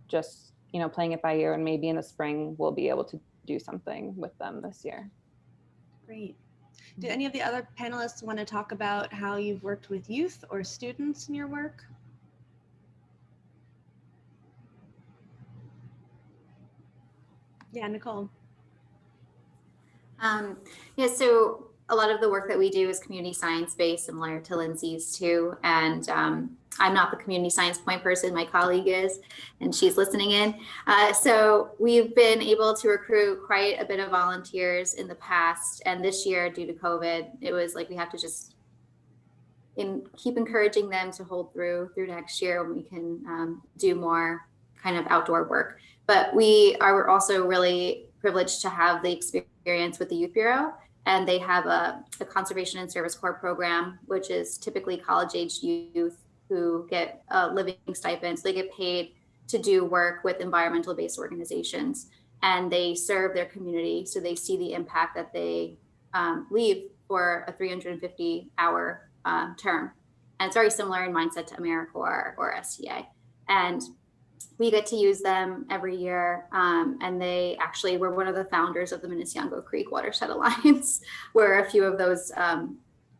B: just, playing it by ear, and maybe in the spring we'll be able to do something with them this year.
A: Great. Do any of the other panelists want to talk about how you've worked with youth or students in your work? Yeah, Nicole.
E: Yeah, so a lot of the work that we do is community science based, similar to Lindsey's too. And I'm not the community science point person, my colleague is, and she's listening in. So we've been able to recruit quite a bit of volunteers in the past. And this year, due to COVID, it was like we have to just keep encouraging them to hold through next year when we can do more kind of outdoor work. But we are also really privileged to have the experience with the Youth Bureau, and they have a conservation and service corps program, which is typically college-aged youth who get a living stipend. So they get paid to do work with environmental based organizations, and they serve their community. So they see the impact that they leave for a 350-hour term. And it's very similar in mindset to AmeriCorps or STA. And we get to use them every year. And they actually were one of the founders of the Minisceongo Creek Watershed Alliance, where a few of those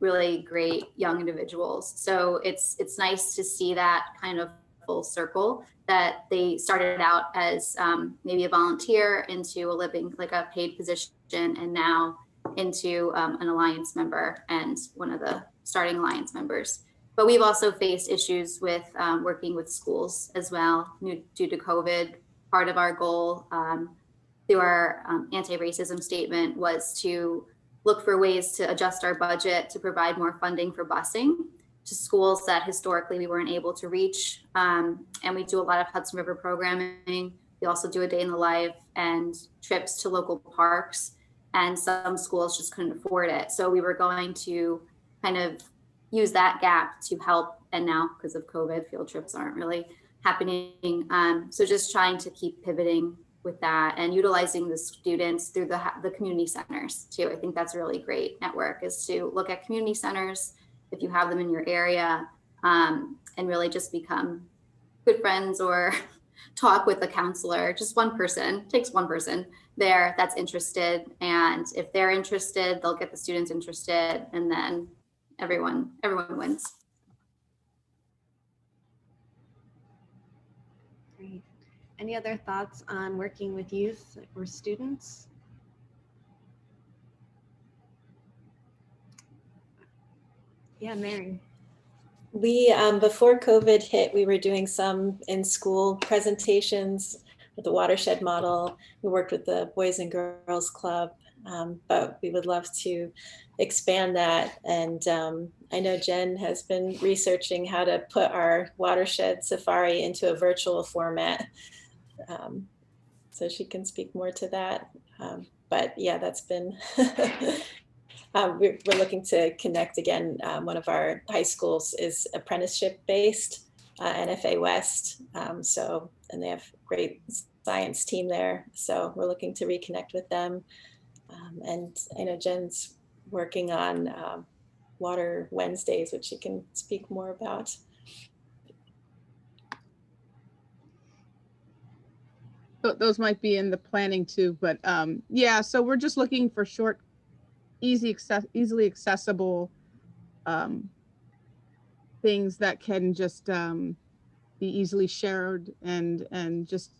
E: really great young individuals. So it's nice to see that kind of full circle, that they started out as maybe a volunteer into a living, like a paid position, and now into an alliance member and one of the starting alliance members. But we've also faced issues with working with schools as well due to COVID. Part of our goal through our anti-racism statement was to look for ways to adjust our budget to provide more funding for busing to schools that historically we weren't able to reach. And we do a lot of Hudson River programming. We also do a day in the life and trips to local parks. And some schools just couldn't afford it. So we were going to kind of use that gap to help. And now, because of COVID, field trips aren't really happening. So just trying to keep pivoting with that and utilizing the students through the community centers too. I think that's a really great network, is to look at community centers if you have them in your area, and really just become good friends or talk with a counselor. Just one person, takes one person there that's interested. And if they're interested, they'll get the students interested, and then everyone wins.
A: Great. Any other thoughts on working with youth or students? Yeah, Mary.
C: We, before COVID hit, we were doing some in-school presentations with the watershed model. We worked with the Boys and Girls Club, but we would love to expand that. And I know Jen has been researching how to put our watershed safari into a virtual format. So she can speak more to that. But yeah, that's been, we're looking to connect again. One of our high schools is apprenticeship based, NFA West. And they have great science team there. So we're looking to reconnect with them. And I know Jen's working on Water Wednesdays, which she can speak more about.
D: Those might be in the planning too, but yeah, so we're just looking for short, easily accessible things that can just be easily shared and just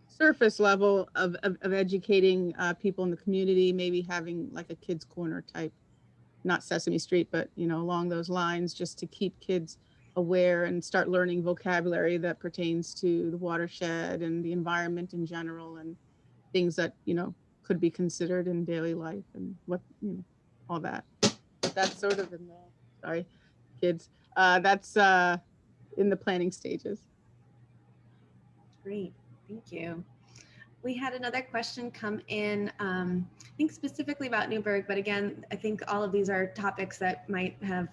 D: surface level of educating people in the community, maybe having like a kids corner type, not Sesame Street, but along those lines, just to keep kids aware and start learning vocabulary that pertains to the watershed and the environment in general, and things that could be considered in daily life, and what all that. But that's sort of in the kids. That's in the planning stages.
A: Great, thank you. We had another question come in, I think specifically about Newberg, but again, I think all of these are topics that might have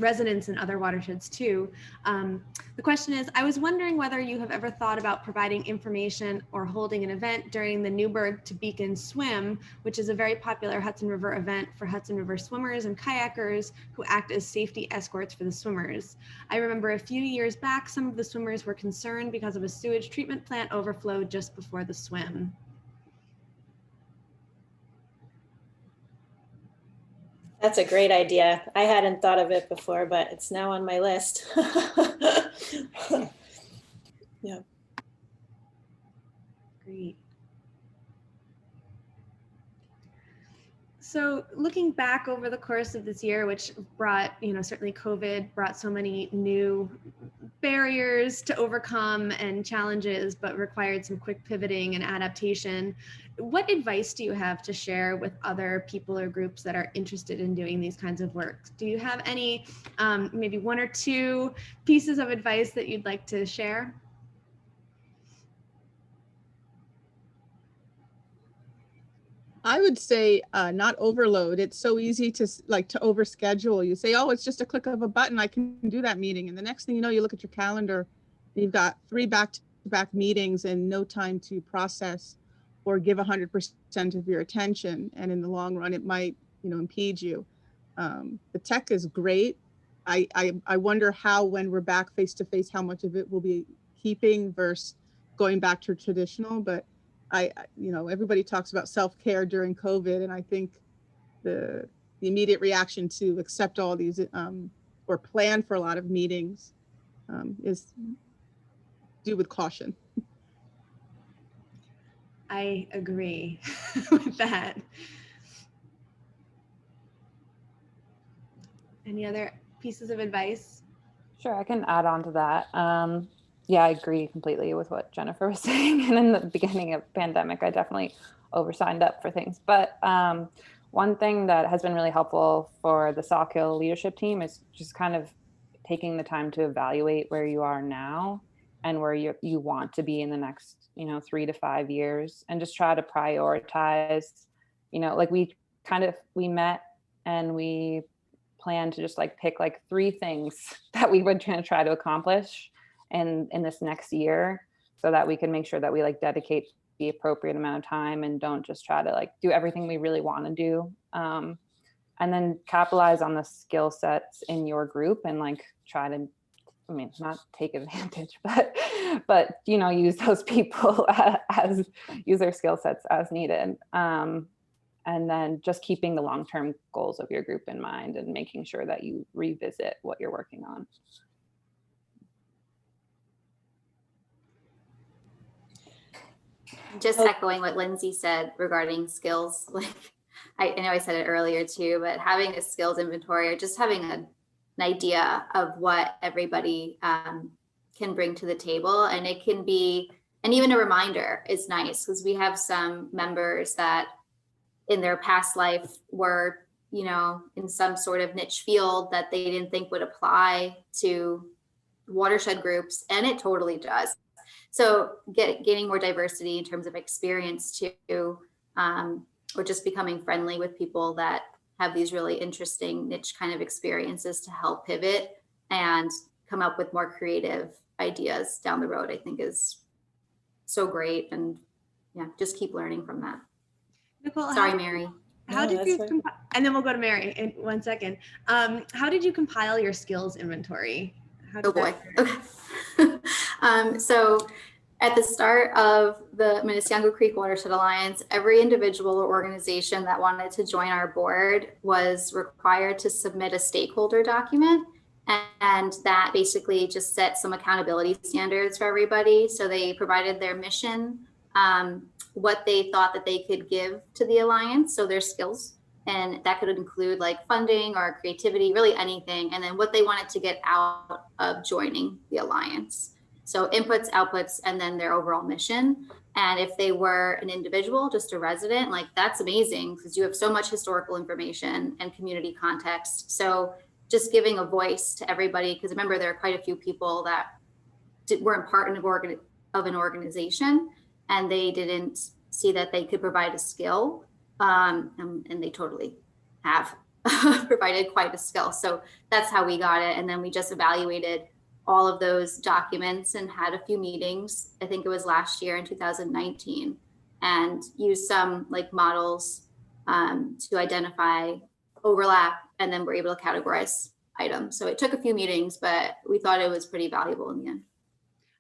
A: resonance in other watersheds too. The question is, I was wondering whether you have ever thought about providing information or holding an event during the Newberg to Beacon Swim, which is a very popular Hudson River event for Hudson River swimmers and kayakers who act as safety escorts for the swimmers. I remember a few years back, some of the swimmers were concerned because of a sewage treatment plant overflow just before the swim.
C: That's a great idea. I hadn't thought of it before, but it's now on my list. Yeah.
A: Great. So looking back over the course of this year, which brought, certainly COVID brought so many new barriers to overcome and challenges, but required some quick pivoting and adaptation. What advice do you have to share with other people or groups that are interested in doing these kinds of work? Do you have any, maybe one or two pieces of advice that you'd like to share?
D: I would say not overload. It's so easy to overschedule. You say, oh, it's just a click of a button. I can do that meeting. And the next thing you know, you look at your calendar, and you've got 3 back-to-back meetings and no time to process or give 100% of your attention. And in the long run, it might, impede you. The tech is great. I wonder how, when we're back face to face, how much of it will be keeping versus going back to traditional. But everybody talks about self-care during COVID, and I think the immediate reaction to accept all these or plan for a lot of meetings is do with caution.
A: I agree with that. Any other pieces of advice?
B: Sure, I can add on to that. Yeah, I agree completely with what Jennifer was saying. And in the beginning of pandemic, I definitely oversigned up for things. But one thing that has been really helpful for the Saw Kill leadership team is just kind of taking the time to evaluate where you are now and where you want to be in the next, 3 to 5 years, and just try to prioritize, like we met and we planned to just pick 3 things that we would try to accomplish in this next year, so that we can make sure that we dedicate the appropriate amount of time and don't just try to do everything we really want to do. And then capitalize on the skill sets in your group and try to, not take advantage, but use those people as use their skill sets as needed. And then just keeping the long-term goals of your group in mind and making sure that you revisit what you're working on.
E: Just echoing what Lindsey said regarding skills, I know I said it earlier too, but having a skills inventory or just having an idea of what everybody can bring to the table. And it can be, and even a reminder is nice, because we have some members that in their past life were, in some sort of niche field that they didn't think would apply to watershed groups, and it totally does. So gaining more diversity in terms of experience too, or just becoming friendly with people that have these really interesting niche kind of experiences to help pivot and come up with more creative ideas down the road, I think is so great. And yeah, just keep learning from that.
A: Nicole,
E: sorry, Mary.
A: How did you, and then we'll go to Mary in 1 second. How did you compile your skills inventory?
E: Oh boy. Okay. So at the start of the Minisceongo Creek Watershed Alliance, every individual or organization that wanted to join our board was required to submit a stakeholder document. And that basically just set some accountability standards for everybody. So they provided their mission, what they thought that they could give to the Alliance, so their skills. And that could include funding or creativity, really anything. And then what they wanted to get out of joining the Alliance. So inputs, outputs, and then their overall mission. And if they were an individual, just a resident, that's amazing, because you have so much historical information and community context. So just giving a voice to everybody, because remember, there are quite a few people that weren't part of an organization, and they didn't see that they could provide a skill. And they totally have provided quite a skill. So that's how we got it. And then we just evaluated all of those documents and had a few meetings. I think it was last year in 2019, and used some models to identify overlap, and then we're able to categorize items. So it took a few meetings, but we thought it was pretty valuable in the end.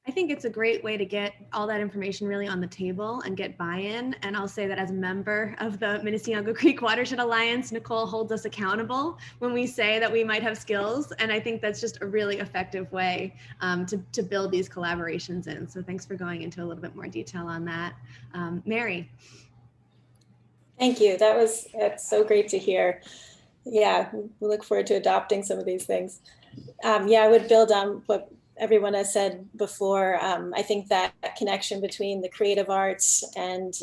A: I think it's a great way to get all that information really on the table and get buy-in. And I'll say that as a member of the Minisceongo Creek Watershed Alliance, Nicole holds us accountable when we say that we might have skills. And I think that's just a really effective way to build these collaborations in. So thanks for going into a little bit more detail on that. Mary.
C: Thank you. That's so great to hear. Yeah, we look forward to adopting some of these things. Yeah, I would build on what everyone has said before. I think that connection between the creative arts and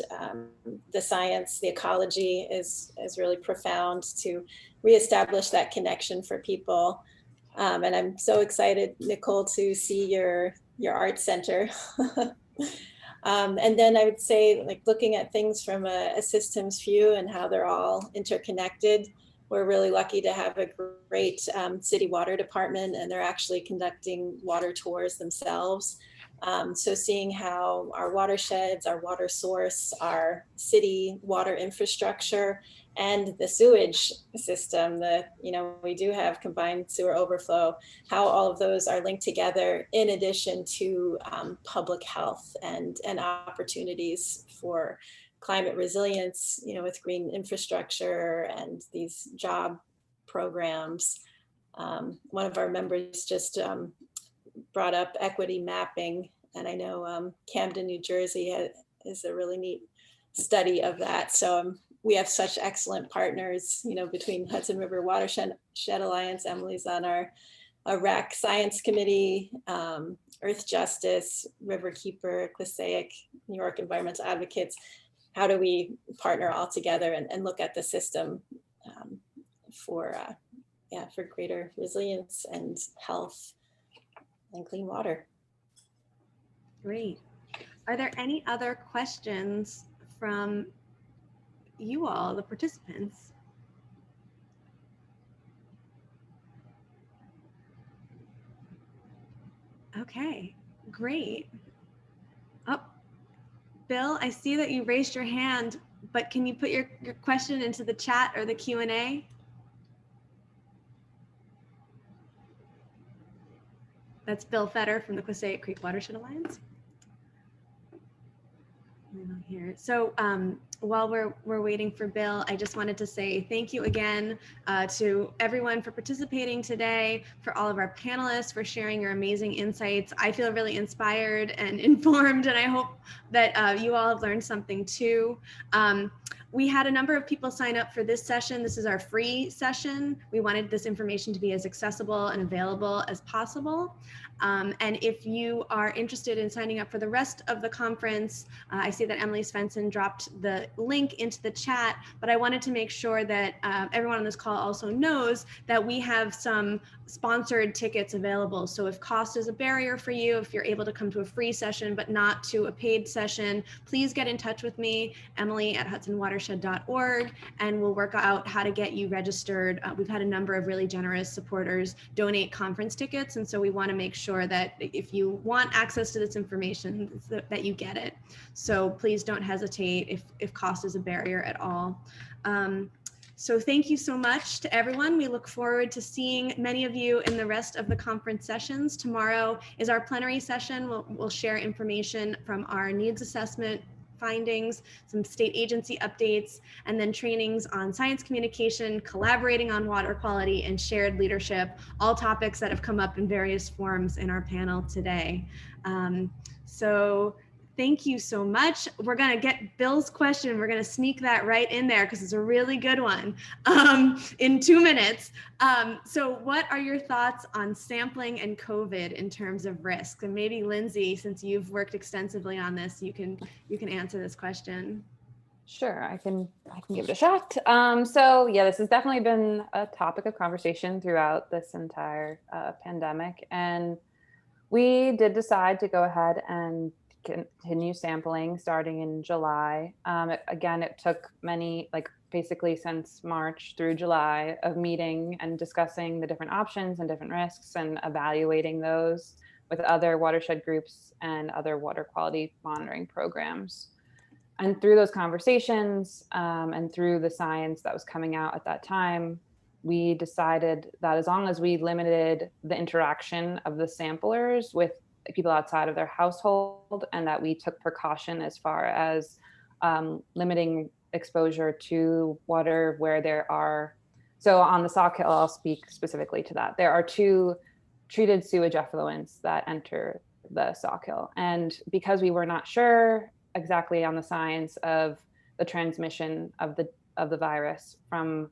C: the science, the ecology is really profound to reestablish that connection for people. And I'm so excited, Nicole, to see your art center. And then I would say, like, looking at things from a systems view and how they're all interconnected. We're really lucky to have a great city water department, and they're actually conducting water tours themselves. So seeing how our watersheds, our water source, our city water infrastructure, and the sewage system, we do have combined sewer overflow, how all of those are linked together in addition to public health and opportunities for climate resilience, with green infrastructure and these job programs. One of our members just brought up equity mapping, and I know Camden, New Jersey is a really neat study of that. So we have such excellent partners, between Hudson River Watershed Alliance. Emily's on our RAC Science Committee, Earth Justice, Riverkeeper, Quissaic, New York Environmental Advocates. How do we partner all together and look at the system for greater resilience and health and clean water?
A: Great. Are there any other questions from you all, the participants? Okay, great. Oh, Bill, I see that you raised your hand, but can you put your question into the chat or the Q&A? That's Bill Fetter from the Quissaic Creek Watershed Alliance. Here. So while we're waiting for Bill, I just wanted to say thank you again to everyone for participating today, for all of our panelists for sharing your amazing insights. I feel really inspired and informed, and I hope that you all have learned something too. We had a number of people sign up for this session. This is our free session. We wanted this information to be as accessible and available as possible. And if you are interested in signing up for the rest of the conference, I see that Emily Svensson dropped the link into the chat, but I wanted to make sure that everyone on this call also knows that we have some sponsored tickets available. So if cost is a barrier for you, if you're able to come to a free session but not to a paid session, please get in touch with me, Emily at hudsonwatershed.org, and we'll work out how to get you registered. We've had a number of really generous supporters donate conference tickets, and so we want to make sure that if you want access to this information, that you get it. So please don't hesitate if cost is a barrier at all. So thank you so much to everyone. We look forward to seeing many of you in the rest of the conference sessions. Tomorrow is our plenary session. We'll share information from our needs assessment findings, some state agency updates, and then trainings on science communication, collaborating on water quality, and shared leadership, all topics that have come up in various forms in our panel today. So thank you so much. We're gonna get Bill's question. We're gonna sneak that right in there because it's a really good one in 2 minutes. So what are your thoughts on sampling and COVID in terms of risk? And maybe Lindsey, since you've worked extensively on this, you can answer this question.
B: Sure, I can give it a shot. So yeah, this has definitely been a topic of conversation throughout this entire pandemic. And we did decide to go ahead and continue sampling starting in July. It took basically since March through July of meeting and discussing the different options and different risks and evaluating those with other watershed groups and other water quality monitoring programs. And through those conversations and through the science that was coming out at that time, we decided that as long as we limited the interaction of the samplers with people outside of their household, and that we took precaution as far as limiting exposure to water where there are, so on the Saw Kill, I'll speak specifically to that. There are 2 treated sewage effluents that enter the Saw Kill. And because we were not sure exactly on the science of the transmission of the virus from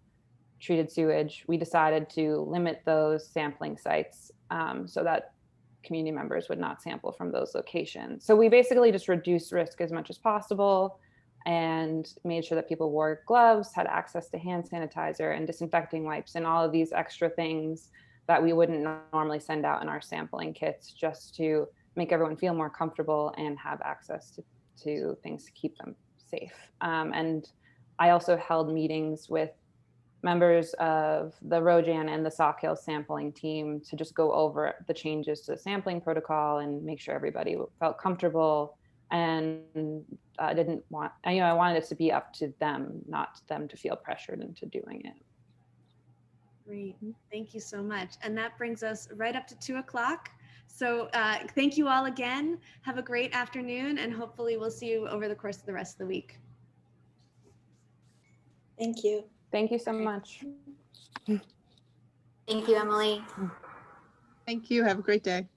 B: treated sewage, we decided to limit those sampling sites so that community members would not sample from those locations. So we basically just reduced risk as much as possible and made sure that people wore gloves, had access to hand sanitizer and disinfecting wipes and all of these extra things that we wouldn't normally send out in our sampling kits, just to make everyone feel more comfortable and have access to things to keep them safe. And I also held meetings with members of the Rojan and the Saw Kill sampling team to just go over the changes to the sampling protocol and make sure everybody felt comfortable, and I wanted it to be up to them, not them to feel pressured into doing it.
A: Great, thank you so much. And that brings us right up to 2 o'clock. So thank you all again. Have a great afternoon, and hopefully we'll see you over the course of the rest of the week.
C: Thank you.
B: Thank you so much.
E: Thank you, Emily.
D: Thank you. Have a great day.